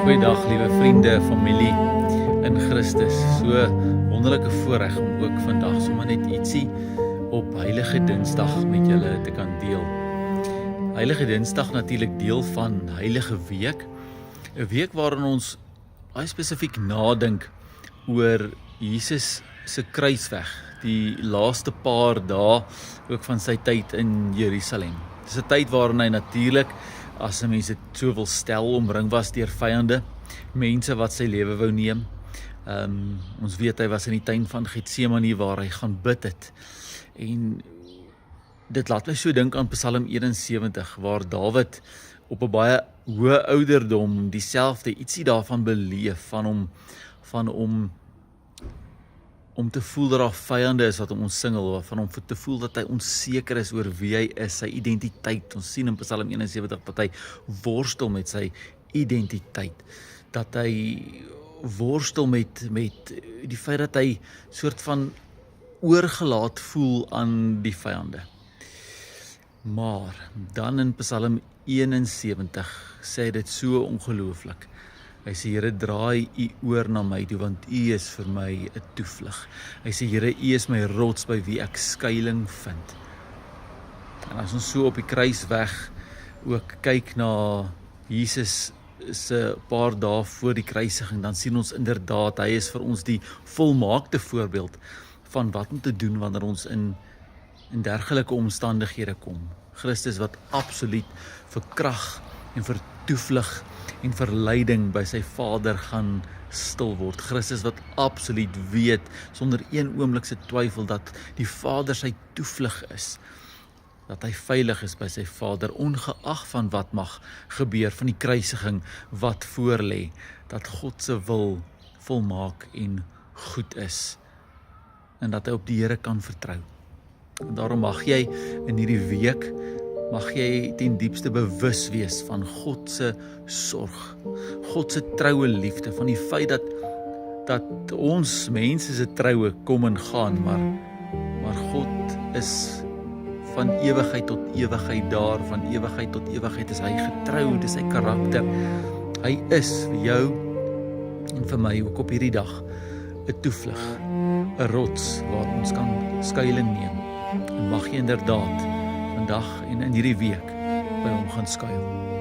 Goeiedag, liewe vriende, familie in Christus. So wonderlike voorreg om ook vandag sommer net ietsie op Heilige Dinsdag met julle te kan deel. Heilige Dinsdag natuurlik deel van Heilige Week, 'n week waarin ons baie spesifiek nadink oor Jesus se kruisweg, die laaste paar dae ook van sy tyd in Jerusalem. Dis 'n tyd waarin hy natuurlik, as 'n mens dit so wil stel, omring was deur vyande, mense wat sy lewe wou neem. Ons weet hy was in die tuin van Getsemane waar hy gaan bid het. En dit laat my so dink aan Psalm 71, waar Dawid op 'n baie hoë ouderdom dieselfde ietsie daarvan beleef, van om te voel dat daar vyande is wat hom omsingel, van hom te voel dat hy onseker is oor wie hy is, sy identiteit. Ons sien in Psalm 71 dat hy worstel met sy identiteit, dat hy worstel met die feit dat hy soort van oorgelaat voel aan die vyande. Maar dan in Psalm 71 sê dit so ongelooflik. Hy sê, Here, draai u oor na my toe, want u is vir my 'n toevlug. Hy sê, Here, u is my rots by wie ek skuiling vind. En as ons so op die kruisweg ook kyk na Jesus se paar dae voor die kruisiging, dan sien ons inderdaad, hy is vir ons die volmaakte voorbeeld van wat om te doen wanneer ons in dergelike omstandighede kom. Christus wat absoluut vir krag en vir toevlug en vir leiding by sy Vader gaan stil word. Christus wat absoluut weet, sonder een oomblik se twyfel, dat die Vader sy toevlug is, dat hy veilig is by sy Vader, ongeag van wat mag gebeur, van die kruisiging wat voorlê, dat God se wil volmaak en goed is, en dat hy op die Here kan vertrou. En daarom mag jy in hierdie week, mag jy ten diepste bewus wees van God se sorg, God se troue liefde, van die feit dat ons mense se troue kom en gaan, maar God is van ewigheid tot ewigheid daar, van ewigheid tot ewigheid is hy getrou, dis sy karakter. Hy is vir jou en vir my ook op hierdie dag 'n toevlug, 'n rots waar ons kan skuiling neem. En mag jy inderdaad vandag en in hierdie week by hom gaan skuil.